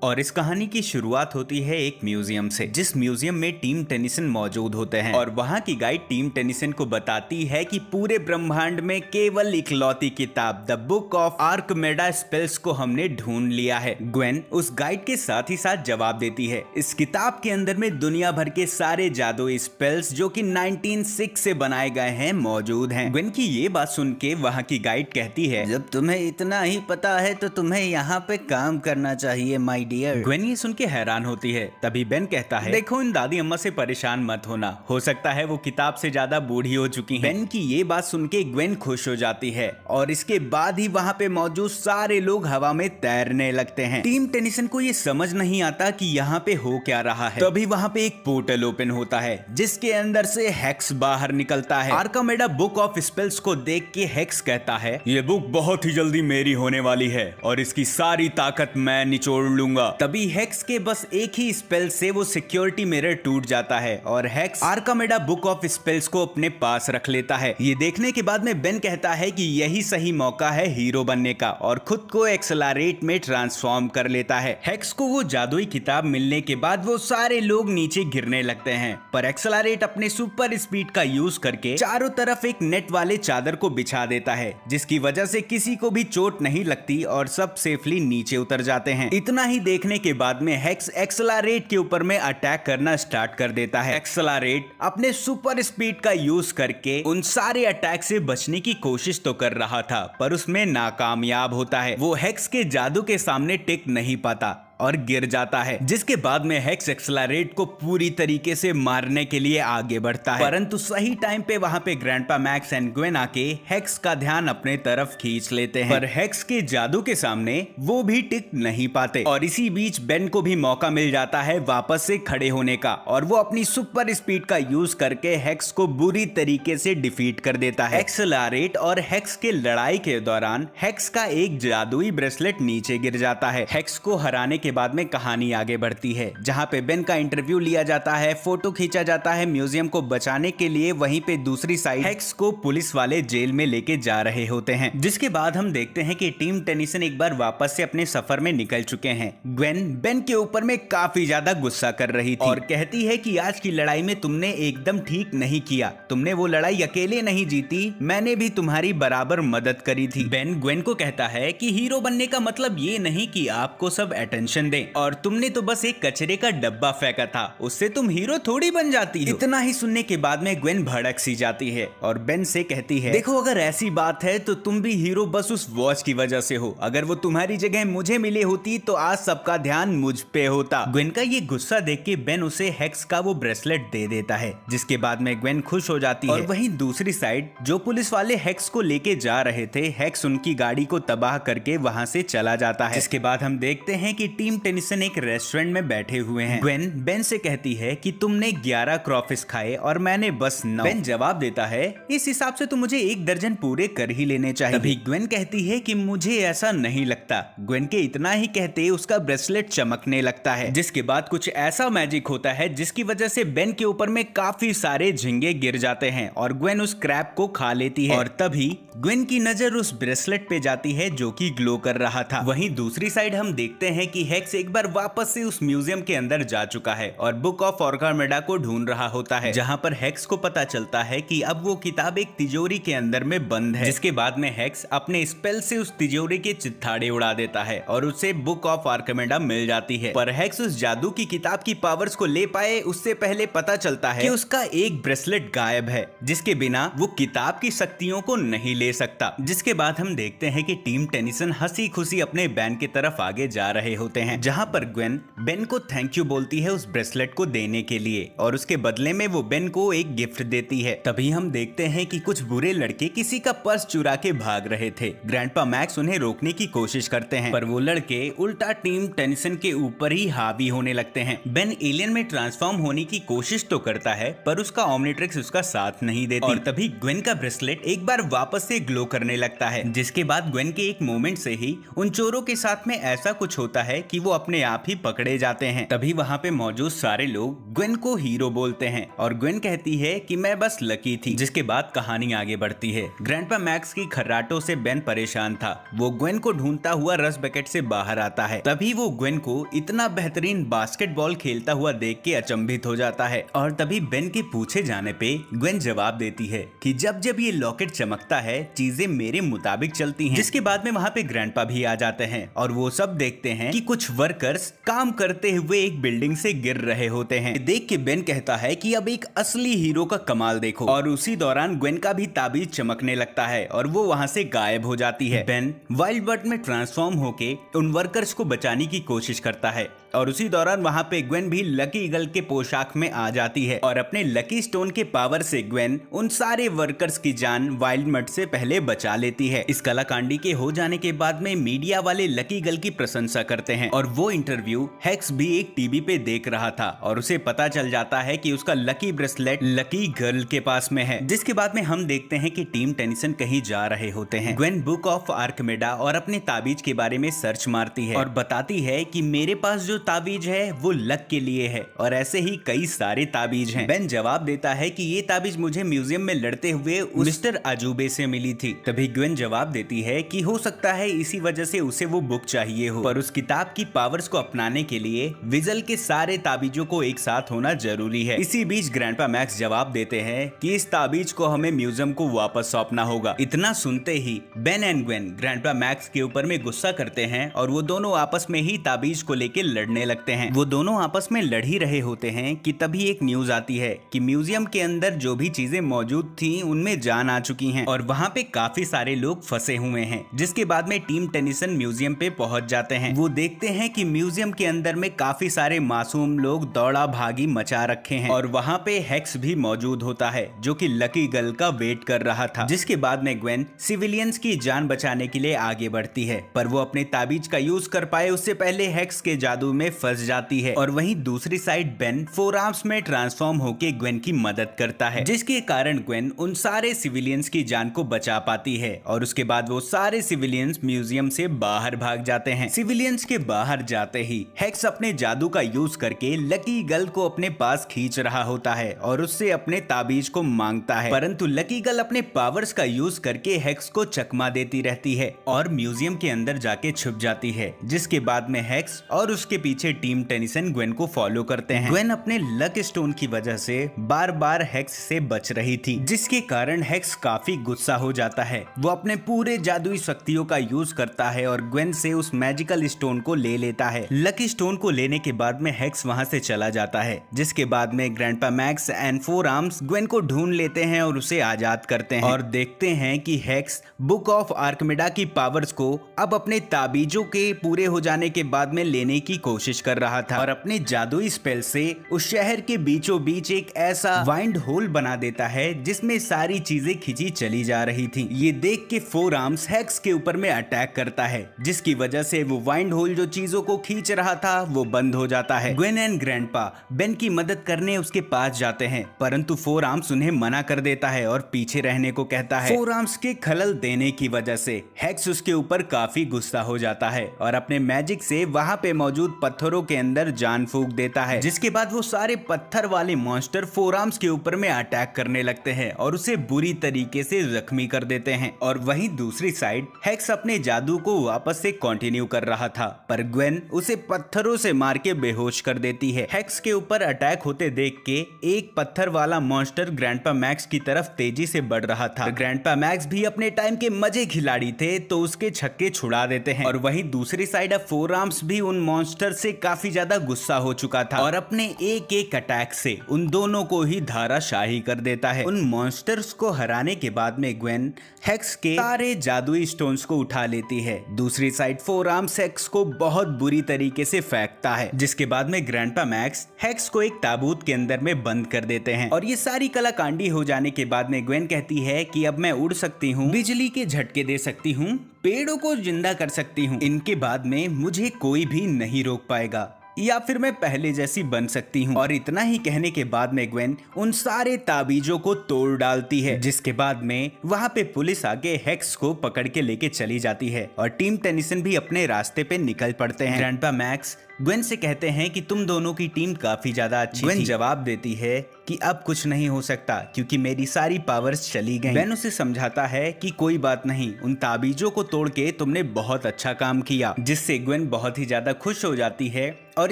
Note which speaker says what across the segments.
Speaker 1: और इस कहानी की शुरुआत होती है एक म्यूजियम से, जिस म्यूजियम में टीम टेनिसन मौजूद होते हैं और वहां की गाइड टीम टेनिसन को बताती है कि पूरे ब्रह्मांड में केवल इकलौती किताब द बुक ऑफ आर्कमेडा स्पेल्स को हमने ढूंढ लिया है। ग्वेन उस गाइड के साथ ही साथ जवाब देती है, इस किताब के अंदर में दुनिया भर के सारे जादुई स्पेल्स जो कि 1906 से बनाए गए हैं मौजूद हैं। ग्वेन की ये बात सुन के वहाँ की गाइड कहती है, जब तुम्हें इतना ही पता है तो तुम्हें यहाँ पे काम करना चाहिए माय डियर। ग्वेन ये सुन के हैरान होती है। तभी बेन कहता है, देखो इन दादी अम्मा से परेशान मत होना, हो सकता है वो किताब से ज्यादा बूढ़ी हो चुकी हैं। बेन की ये बात सुन के ग्वेन खुश हो जाती है और इसके बाद ही वहाँ पे मौजूद सारे लोग हवा में तैरने लगते हैं। टीम टेनिसन को ये समझ नहीं आता कि यहाँ पे हो क्या रहा है। तभी वहाँ पे एक पोर्टल ओपन होता है जिसके अंदर से हेक्स बाहर निकलता है। आर्कामेडा बुक ऑफ स्पेल्स को देख के हेक्स कहता है, ये बुक बहुत ही जल्दी मेरी होने वाली है और इसकी सारी ताकत मैं निचोड़ लूंगा। तभी हेक्स के बस एक ही स्पेल से वो सिक्योरिटी मिरर टूट जाता है और हेक्स आर्कामेडा बुक ऑफ स्पेल्स को अपने पास रख लेता है। ये देखने के बाद में बेन कहता है कि यही सही मौका है हीरो बनने का और खुद को एक्सेलरेट में ट्रांसफॉर्म कर लेता है। हेक्स को वो जादुई किताब मिलने के बाद वो सारे लोग नीचे गिरने लगते हैं, पर एक्सेलरेट अपने सुपर स्पीड का यूज करके चारों तरफ एक नेट वाले चादर को बिछा देता है, जिसकी वजह से किसी को भी चोट नहीं लगती और सब सेफली नीचे उतर जाते हैं। इतना ही देखने के बाद में हेक्स एक्सेलरेट के ऊपर में अटैक करना स्टार्ट कर देता है। एक्सेलरेट अपने सुपर स्पीड का यूज करके उन सारे अटैक से बचने की कोशिश तो कर रहा था, पर उसमें नाकामयाब होता है। वो हेक्स के जादू के सामने टिक नहीं पाता और गिर जाता है, जिसके बाद में हेक्स एक्सेलरेट को पूरी तरीके से मारने के लिए आगे बढ़ता है। परंतु सही टाइम पे वहां पे ग्रैंडपा मैक्स एंड ग्वेन आके हेक्स का ध्यान अपने तरफ खींच लेते हैं, पर हेक्स के जादू के सामने वो भी टिक नहीं पाते। और इसी बीच बेन को भी मौका मिल जाता है वापस से खड़े होने का और वो अपनी सुपर स्पीड का यूज करके हेक्स को बुरी तरीके से डिफीट कर देता है। एक्सेलरेट और हेक्स के लड़ाई के दौरान हेक्स का एक जादुई ब्रेसलेट नीचे गिर जाता है। हेक्स को हराने के बाद में कहानी आगे बढ़ती है, जहां पे बेन का इंटरव्यू लिया जाता है, फोटो खींचा जाता है म्यूजियम को बचाने के लिए। वहीं पे दूसरी साइड हेक्स को पुलिस वाले जेल में लेके जा रहे होते हैं, जिसके बाद हम देखते हैं कि टीम टेनिसन एक बार वापस से अपने सफर में निकल चुके हैं। ग्वेन बेन के ऊपर में काफी ज्यादा गुस्सा कर रही थी और कहती है कि आज की लड़ाई में तुमने एकदम ठीक नहीं किया, तुमने वो लड़ाई अकेले नहीं जीती, मैंने भी तुम्हारी बराबर मदद करी थी। बेन ग्वेन को कहता है कि हीरो बनने का मतलब ये नहीं कि आपको सब अटेंशन दे और तुमने तो बस एक कचरे का डब्बा फेंका था, उससे तुम हीरो थोड़ी बन जाती हो। इतना ही सुनने के बाद में ग्वेन भड़क सी जाती है और बेन से कहती है, देखो अगर ऐसी बात है तो तुम भी हीरो बस उस वॉच की वजह से हो, अगर वो तुम्हारी जगह मुझे मिली होती तो आज सबका ध्यान मुझ पे होता। ग्वेन का ये गुस्सा देख के बेन उसे हेक्स का वो ब्रेसलेट दे देता है, जिसके बाद में ग्वेन खुश हो जाती है। और वहीं दूसरी साइड जो पुलिस वाले हेक्स को लेके जा रहे थे, हेक्स उनकी गाड़ी को तबाह करके वहां से चला जाता है। जिसके बाद हम देखते हैं कि टीम टेनिसन एक रेस्टोरेंट में बैठे हुए हैं। ग्वेन बेन से कहती है कि तुमने 11 क्रॉफिश खाए और मैंने बस 9। बेन जवाब देता है, इस हिसाब से तो मुझे 1 दर्जन पूरे कर ही लेने चाहिए। तभी ग्वेन कहती है कि मुझे ऐसा नहीं लगता। ग्वेन के इतना ही कहते उसका ब्रेसलेट चमकने लगता है, जिसके बाद कुछ ऐसा मैजिक होता है जिसकी वजह से बेन के ऊपर में काफी सारे झिंगे गिर जाते हैं और ग्वेन उस क्रैब को खा लेती है। और तभी ग्वेन की नजर उस ब्रेसलेट पे जाती है जो कि ग्लो कर रहा था। वहीं दूसरी साइड हम देखते हैं कि हेक्स एक बार वापस से उस म्यूजियम के अंदर जा चुका है और बुक ऑफ आर्कामेडा को ढूंढ रहा होता है, जहां पर हेक्स को पता चलता है कि अब वो किताब एक तिजोरी के अंदर में बंद है। जिसके बाद में हेक्स अपने स्पेल से उस तिजोरी के चित्थाड़े उड़ा देता है और उसे बुक ऑफ आर्कामेडा मिल जाती है। पर हेक्स उस जादू की किताब की पावर्स को ले पाए उससे पहले पता चलता है कि उसका एक ब्रेसलेट गायब है, जिसके बिना वो किताब की शक्तियों को नहीं ले सकता। जिसके बाद हम देखते हैं कि टीम टेनिसन हंसी खुशी अपने बैन की तरफ आगे जा रहे होते हैं, जहां पर ग्वेन बेन को थैंक यू बोलती है उस ब्रेसलेट को देने के लिए और उसके बदले में वो बेन को एक गिफ्ट देती है। तभी हम देखते हैं कि कुछ बुरे लड़के किसी का पर्स चुरा के भाग रहे थे। ग्रैंडपा मैक्स उन्हें रोकने की कोशिश करते हैं, पर वो लड़के उल्टा टीम टेनिसन के ऊपर ही हावी होने लगते हैं। बेन एलियन में ट्रांसफॉर्म होने की कोशिश तो करता है, पर उसका ओमनिट्रिक्स उसका साथ नहीं देती और तभी ग्वेन का ब्रेसलेट एक बार वापस से ग्लो करने लगता है। जिसके बाद ग्वेन के एक मोमेंट से ही उन चोरों के साथ में ऐसा कुछ होता है कि वो अपने आप ही पकड़े जाते हैं। तभी वहाँ पे मौजूद सारे लोग ग्वेन को हीरो बोलते हैं और ग्वेन कहती है कि मैं बस लकी थी। जिसके बाद कहानी आगे बढ़ती है। ग्रैंडपा मैक्स की खर्राटों से बेन परेशान था। वो ग्वेन को ढूंढता हुआ रस बकेट से बाहर आता है। तभी वो ग्वेन को इतना बेहतरीन बास्केटबॉल खेलता हुआ देख के अचंभित हो जाता है और तभी बेन के पूछे जाने पे ग्वेन जवाब देती है कि जब जब ये लॉकेट चमकता है चीजें मेरे मुताबिक चलती हैं। जिसके बाद में वहाँ पे ग्रैंडपा भी आ जाते हैं और वो सब देखते हैं कि कुछ वर्कर्स काम करते हुए एक बिल्डिंग से गिर रहे होते हैं। देख के बेन कहता है कि अब एक असली हीरो का कमाल देखो और उसी दौरान ग्वेन का भी ताबीज चमकने लगता है और वो वहाँ से गायब हो जाती है। बेन वाइल्ड बर्ड में ट्रांसफॉर्म होके उन वर्कर्स को बचाने की कोशिश करता है और उसी दौरान वहाँ पे ग्वेन भी लकी ईगल के पोशाक में आ जाती है और अपने लकी स्टोन के पावर से ग्वेन उन सारे वर्कर्स की जान वाइल्ड मड से पहले बचा लेती है। इस कलाकांडी के हो जाने के बाद में मीडिया वाले लकी ईगल की प्रशंसा करते हैं और वो इंटरव्यू हेक्स भी एक टीवी पे देख रहा था और उसे पता चल जाता है कि उसका लकी ब्रेसलेट लकी गर्ल के पास में है। जिसके बाद में हम देखते हैं कि टीम टेनिसन कहीं जा रहे होते हैं। ग्वेन बुक ऑफ आर्कमेडा और अपने ताबीज के बारे में सर्च मारती है और बताती है कि मेरे पास जो ताबीज है वो लक के लिए है और ऐसे ही कई सारे ताबीज हैं। बेन जवाब देता है कि ये ताबीज मुझे म्यूजियम में लड़ते हुए मिस्टर अजूबे से मिली थी। तभी ग्वेन जवाब देती है कि हो सकता है इसी वजह से उसे वो बुक चाहिए हो, पर उस किताब की पावर्स को अपनाने के लिए विजल के सारे ताबीजों को एक साथ होना जरूरी है। इसी बीच ग्रैंडपा मैक्स जवाब देते हैं कि इस ताबीज को हमें म्यूजियम को वापस सौंपना होगा। इतना सुनते ही Ben and Gwen grandpa Max के ऊपर में गुस्सा करते हैं और वो दोनों आपस में ही ताबीज को लेकर लड़ने लगते हैं। वो दोनों आपस में लड़ ही रहे होते हैं कि तभी एक न्यूज आती है कि म्यूजियम के अंदर जो भी चीजें मौजूद थी उनमें जान आ चुकी हैं और वहाँ पे काफी सारे लोग फंसे हुए हैं। जिसके बाद में टीम टेनिसन म्यूजियम पे पहुंच जाते हैं। वो देखते हैं कि म्यूजियम के अंदर में काफी सारे मासूम लोग दौड़ा भागी मचा रखे हैं और वहाँ पे हेक्स भी मौजूद होता है जो कि लकी गर्ल का वेट कर रहा था। जिसके बाद में ग्वेन सिविलियंस की जान बचाने के लिए आगे बढ़ती है, पर वो अपने ताबीज का यूज कर पाए उससे पहले हेक्स के जादू में फंस जाती है। और वहीं दूसरी साइड बेन फोर आर्म्स में ट्रांसफॉर्म होके ग्वेन की मदद करता है, जिसके कारण ग्वेन उन सारे सिविलियंस की जान को बचा पाती है और उसके बाद वो सारे सिविलियंस म्यूजियम से बाहर भाग जाते हैं। सिविलियंस के बाहर जाते ही हेक्स अपने जादू का यूज करके लकी गर्ल को अपने पास खींच रहा होता है और उससे अपने ताबीज को मांगता है, परंतु लकी गर्ल अपने पावर्स का यूज करके हेक्स को चकमा देती रहती है और म्यूजियम के अंदर जाके छुप जाती है। जिसके बाद में हेक्स और उसके पीछे टीम टेनिसन ग्वेन को फॉलो करते हैं। ग्वेन अपने लक स्टोन की वजह से बार बार हेक्स से बच रही थी, जिसके कारण हेक्स काफी गुस्सा हो जाता है। वो अपने पूरे जादुई शक्तियों का यूज करता है और ग्वेन से उस मैजिकल स्टोन को ले लेता है। लकी स्टोन को लेने के बाद में हेक्स वहां से चला जाता है। जिसके बाद में grandpa max and four arms Gwen को ढूंढ लेते हैं और उसे आजाद करते हैं और देखते हैं कि हेक्स बुक ऑफ आर्कमेडा की पावर्स को अब अपने ताबीजों के पूरे हो जाने के बाद में लेने की कोशिश कर रहा था और अपने जादुई स्पेल से उस शहर के बीचों बीच एक ऐसा वाइंड होल बना देता है जिसमें सारी चीजें खींची चली जा रही थी। ये देख के फोर आर्म्स हेक्स के ऊपर में अटैक करता है, जिसकी वजह से वो वाइंड होल जो चीजों को खींच रहा था वो बंद हो जाता है। ग्वेन एंड ग्रैंडपा बेन की मदद करने उसके पास जाते हैं, परंतु फोर आर्म्स उन्हें मना कर देता है और पीछे रहने को कहता है। फोर आर्म्स के खलल देने की वजह से हेक्स उसके ऊपर काफी गुस्सा हो जाता है और अपने मैजिक से वहां पे मौजूद पत्थरों के अंदर जान फूंक देता है। जिसके बाद वो सारे पत्थर वाले मॉन्स्टर फोर आर्म्स के ऊपर में अटैक करने लगते हैं और उसे बुरी तरीके से जख्मी कर देते हैं। और वहीं दूसरी साइड हेक्स अपने जादू को वापस से कंटिन्यू कर रहा था, पर ग्वेन उसे पत्थरों से मार के बेहोश कर देती है। हेक्स के ऊपर अटैक होते देख के एक पत्थर वाला मॉन्स्टर ग्रैंडपा मैक्स की तरफ तेजी से बढ़ रहा था। ग्रैंडपा मैक्स भी अपने टाइम के मजे खिलाड़ी थे तो उसके छक्के छुड़ा देते हैं। और वहीं दूसरी साइड अब फोर आर्म्स भी उन मॉन्स्टर से काफी ज्यादा गुस्सा हो चुका था और अपने एक एक अटैक से उन दोनों को ही धाराशाही कर देता है। उन मॉन्स्टर्स को हराने के बाद में ग्वेन हेक्स के सारे जादुई स्टोन्स को उठा लेती है। दूसरी साइड फोर आर्म्स हेक्स को बहुत बुरी तरीके से फेंकता है, जिसके बाद में ग्रैंडपा मैक्स हेक्स को एक ताबूत के अंदर में बंद कर देते हैं। और ये सारी कलाकांडी हो जाने के बाद में ग्वेन कहती है कि अब मैं उड़ सकती हूँ, बिजली के झटके दे सकती हूँ, पेड़ों को जिंदा कर सकती हूँ, इनके बाद में मुझे कोई भी नहीं रोक पाएगा। या फिर मैं पहले जैसी बन सकती हूँ। और इतना ही कहने के बाद में ग्वेन उन सारे ताबीजों को तोड़ डालती है, जिसके बाद में वहाँ पे पुलिस आके हेक्स को पकड़ के लेके चली जाती है और टीम टेनिसन भी अपने रास्ते पे निकल पड़ते हैं। ग्रैंडपा मैक्स ग्वेन से कहते हैं कि तुम दोनों की टीम काफी ज्यादा अच्छी थी। ग्वेन जवाब देती है कि अब कुछ नहीं हो सकता क्योंकि मेरी सारी पावर्स चली गई। बेन उसे समझाता है कि कोई बात नहीं, उन ताबीजों को तोड़ के तुमने बहुत अच्छा काम किया, जिससे ग्वेन बहुत ही ज्यादा खुश हो जाती है और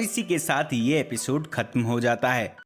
Speaker 1: इसी के साथ ये एपिसोड खत्म हो जाता है।